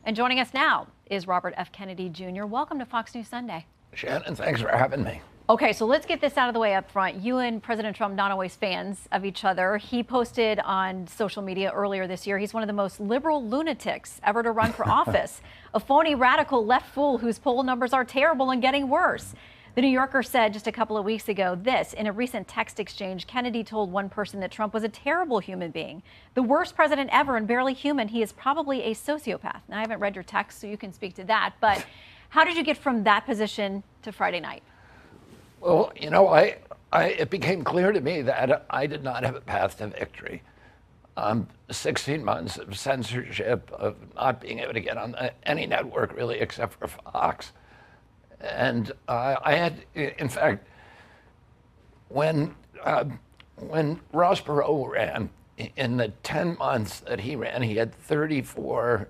And joining us now is Robert F. Kennedy Jr. Welcome to Fox News Sunday. Shannon, thanks for having me. Okay, so let's get this out of the way up front. You and President Trump not always fans of each other. He posted on social media earlier this year, he's one of the most liberal lunatics ever to run for office. A phony radical left fool whose poll numbers are terrible and getting worse. The New Yorker said just a couple of weeks ago this: in a recent text exchange, Kennedy told one person that Trump was a terrible human being, the worst president ever and barely human. He is probably a sociopath. Now, I haven't read your text, so you can speak to that, but how did you get from that position to Friday night? Well, you know, it became clear to me that I did not have a path to victory. 16 months of censorship, of not being able to get on any network really except for Fox. And I had, in fact, when Ross Perot ran, in the 10 months that he ran, he had 34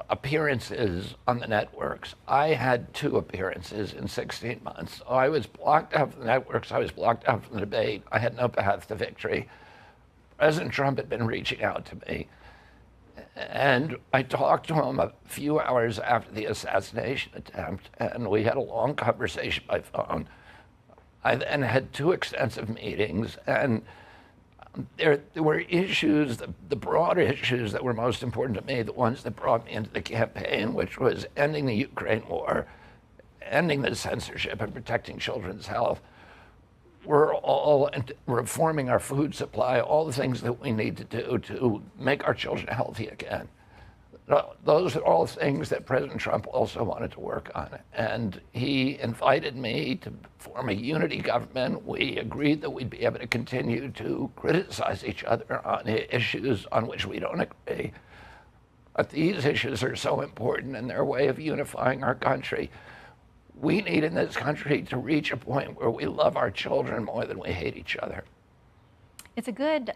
appearances on the networks. I had 2 appearances in 16 months. So I was blocked out from the networks. I was blocked out from the debate. I had no path to victory. President Trump had been reaching out to me. And I talked to him a few hours after the assassination attempt, and we had a long conversation by phone. I then had 2 extensive meetings, and there were issues, the broad issues that were most important to me, the ones that brought me into the campaign, which was ending the Ukraine war, ending the censorship, and protecting children's health. We're all reforming our food supply, all the things that we need to do to make our children healthy again. Those are all things that President Trump also wanted to work on. And he invited me to form a unity government. We agreed that we'd be able to continue to criticize each other on issues on which we don't agree. But these issues are so important in their way of unifying our country. We need in this country to reach a point where we love our children more than we hate each other. It's a good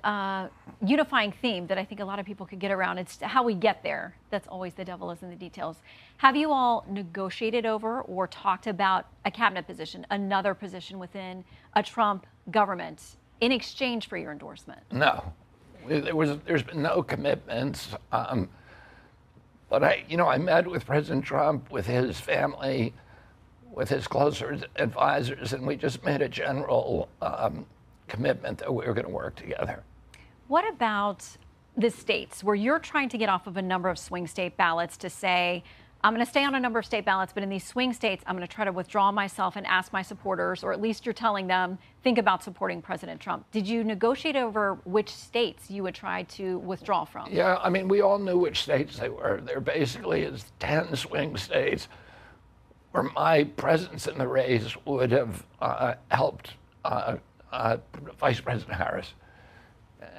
unifying theme that I think a lot of people could get around. It's how we get there. That's always the devil is in the details. Have you all negotiated over or talked about a cabinet position, another position within a Trump government in exchange for your endorsement? No, there's been no commitments. But I met with President Trump, with his family, with his closer advisors, and we just made a general commitment that we were going to work together. What about the states where you're trying to get off of a number of swing state ballots to say, I'm going to stay on a number of state ballots, but in these swing states, I'm going to try to withdraw myself and ask my supporters, or at least you're telling them, think about supporting President Trump. Did you negotiate over which states you would try to withdraw from? Yeah, I mean, we all knew which states they were. There basically is 10 swing states where my presence in the race would have helped Vice President Harris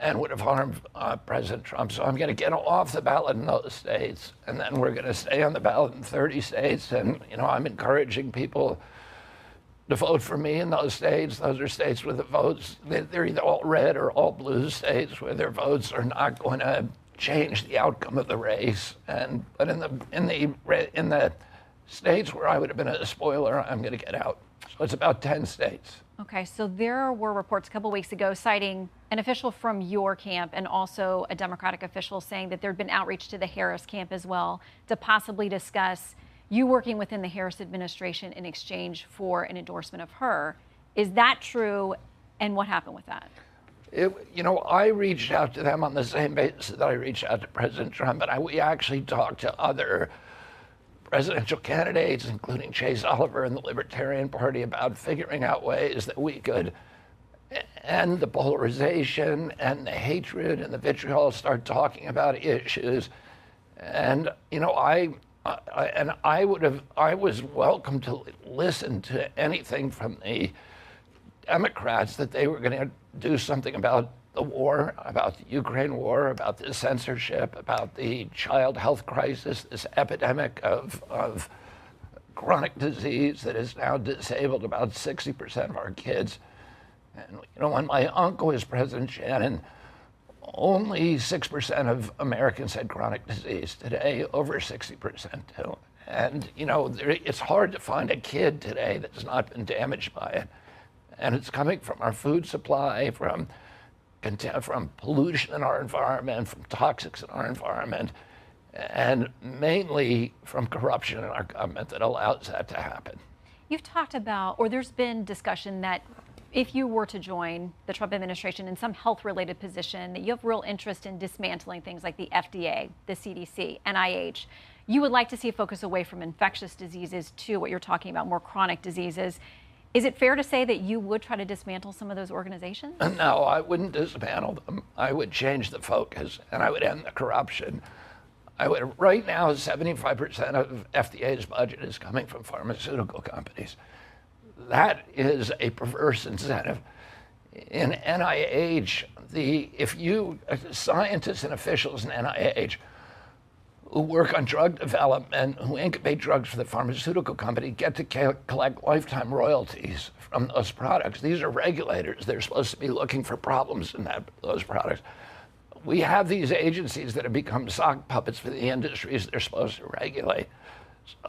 and would have harmed President Trump. So I'm going to get off the ballot in those states, and then we're going to stay on the ballot in 30 states. And, I'm encouraging people to vote for me in those states. Those are states where the votes, they're either all red or all blue states, where their votes are not going to change the outcome of the race. But in the states where I would have been a spoiler, I'm going to get out. So it's about 10 states. Okay, so there were reports a couple weeks ago citing an official from your camp and also a Democratic official saying that there'd been outreach to the Harris camp as well to possibly discuss you working within the Harris administration in exchange for an endorsement of her. Is that true? And what happened with that? I reached out to them on the same basis that I reached out to President Trump, and we actually talked to other presidential candidates, including Chase Oliver and the Libertarian Party, about figuring out ways that we could end the polarization and the hatred and the vitriol, start talking about issues. And I was welcome to listen to anything from the Democrats that they were going to do something about the war, about the Ukraine war, about the censorship, about the child health crisis, this epidemic of chronic disease that has now disabled about 60% of our kids. And when my uncle was president, Shannon, only 6% of Americans had chronic disease. Today, over 60% do. And it's hard to find a kid today that's not been damaged by it. And it's coming from our food supply, from pollution in our environment, from toxics in our environment. and mainly from corruption in our government that allows that to happen. You've talked about, or there's been discussion that if you were to join the Trump administration in some health-related position, that you have real interest in dismantling things like the FDA, the CDC, NIH. You would like to see a focus away from infectious diseases to what you're talking about, more chronic diseases. Is it fair to say that you would try to dismantle some of those organizations? No, I wouldn't dismantle them. I would change the focus, and I would end the corruption. Right now, 75% of FDA's budget is coming from pharmaceutical companies. That is a perverse incentive. In NIH, scientists and officials in NIH who work on drug development, who incubate drugs for the pharmaceutical company, get to collect lifetime royalties from those products. These are regulators. They're supposed to be looking for problems in those products. We have these agencies that have become sock puppets for the industries they're supposed to regulate.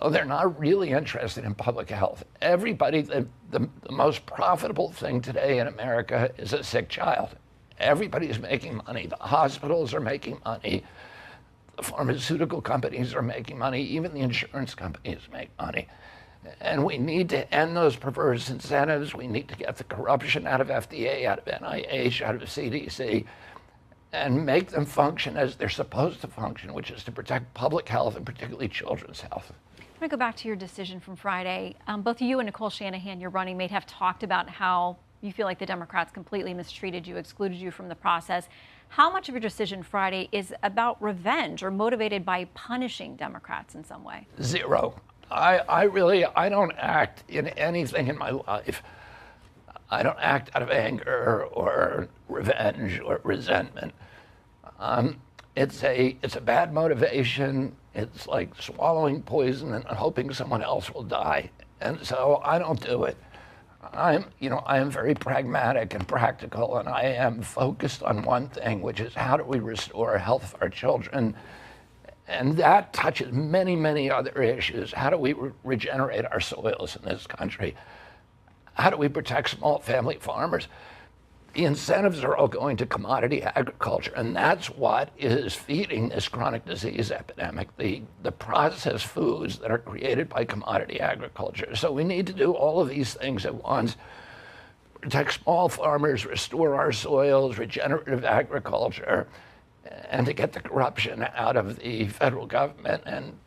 So they're not really interested in public health. Everybody, the most profitable thing today in America is a sick child. Everybody's making money. The hospitals are making money. The pharmaceutical companies are making money. Even the insurance companies make money. And we need to end those perverse incentives. We need to get the corruption out of FDA, out of NIH, out of CDC, and make them function as they're supposed to function, which is to protect public health and particularly children's health. I'm going to go back to your decision from Friday. Both you and Nicole Shanahan, your running mate, have talked about how you feel like the Democrats completely mistreated you, excluded you from the process. How much of your decision Friday is about revenge or motivated by punishing Democrats in some way? Zero. I don't act in anything in my life. I don't act out of anger or revenge or resentment. It's a bad motivation. It's like swallowing poison and hoping someone else will die. And so I don't do it. I am very pragmatic and practical, and I am focused on one thing, which is how do we restore health for our children? And that touches many, many other issues. How do we regenerate our soils in this country? How do we protect small family farmers? The incentives are all going to commodity agriculture, and that's what is feeding this chronic disease epidemic, the processed foods that are created by commodity agriculture. So we need to do all of these things at once. Protect small farmers, restore our soils, regenerative agriculture, and to get the corruption out of the federal government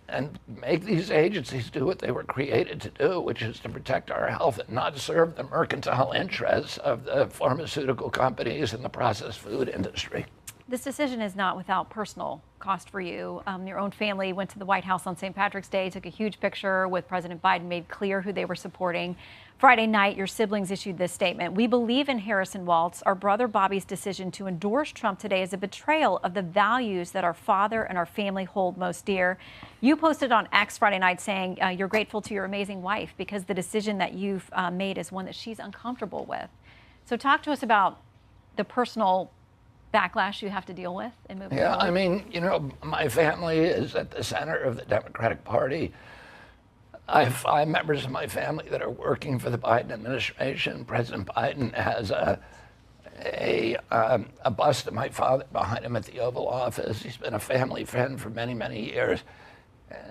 and make these agencies do what they were created to do, which is to protect our health and not serve the mercantile interests of the pharmaceutical companies and the processed food industry. This decision is not without personal cost for you. Your own family went to the White House on St. Patrick's Day, took a huge picture with President Biden, made clear who they were supporting. Friday night, your siblings issued this statement. We believe in Harrison Waltz. Our brother Bobby's decision to endorse Trump today is a betrayal of the values that our father and our family hold most dear. You posted on X Friday night saying you're grateful to your amazing wife because the decision that you've made is one that she's uncomfortable with. So talk to us about the personal backlash you have to deal with in moving forward. I mean, my family is at the center of the Democratic Party. I have 5 members of my family that are working for the Biden administration. President Biden has a bust of my father behind him at the Oval Office. He's been a family friend for many, many years.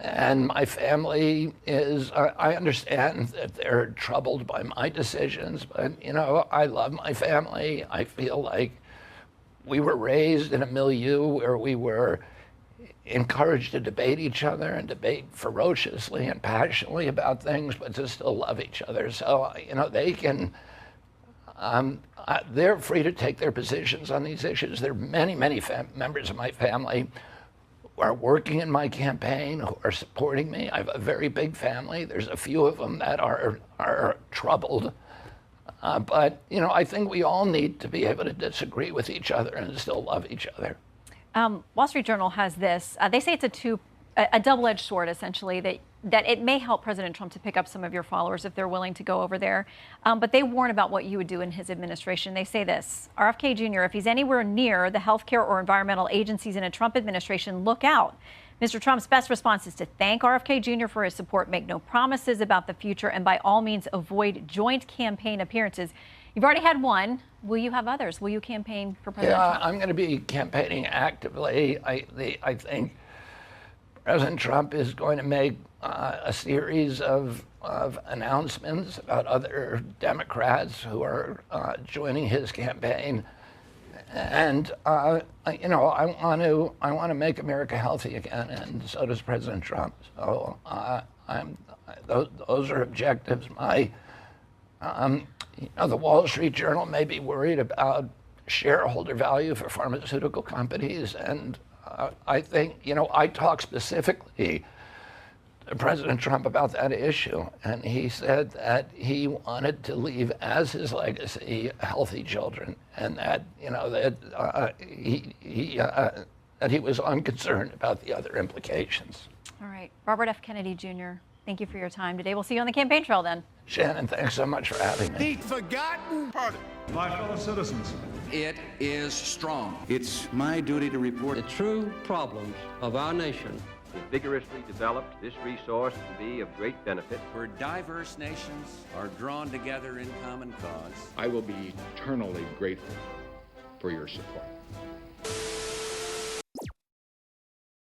And my family is, I understand that they're troubled by my decisions, but, I love my family. I feel like we were raised in a milieu where we were encouraged to debate each other and debate ferociously and passionately about things, but to still love each other. So, they can, they're free to take their positions on these issues. There are many, many members of my family who are working in my campaign, who are supporting me. I have a very big family. There's a few of them that are troubled. But, I think we all need to be able to disagree with each other and still love each other. Wall Street Journal has this. They say it's a double-edged sword, essentially, that it may help President Trump to pick up some of your followers if they're willing to go over there. But they warn about what you would do in his administration. They say this, RFK Jr., if he's anywhere near the healthcare or environmental agencies in a Trump administration, look out. Mr. Trump's best response is to thank RFK Jr. for his support, make no promises about the future, and by all means avoid joint campaign appearances. You've already had one. Will you have others? Will you campaign for President Trump? I'm going to be campaigning actively. I think President Trump is going to make a series of announcements about other Democrats who are joining his campaign. And you know, I want to make America healthy again, and so does President Trump. So those are objectives. You know, the Wall Street Journal may be worried about shareholder value for pharmaceutical companies, and I think, you know, I talked specifically to President Trump about that issue, and he said that he wanted to leave as his legacy healthy children, and that, you know, that that he was unconcerned about the other implications. All right, Robert F. Kennedy Jr., thank you for your time today. We'll see you on the campaign trail then. Shannon, thanks so much for having me. The forgotten part. My fellow citizens, It is strong. It's my duty to report The true problems of our nation. If vigorously developed, this resource can be of great benefit. where diverse nations are drawn together in common cause. I will be eternally grateful for your support.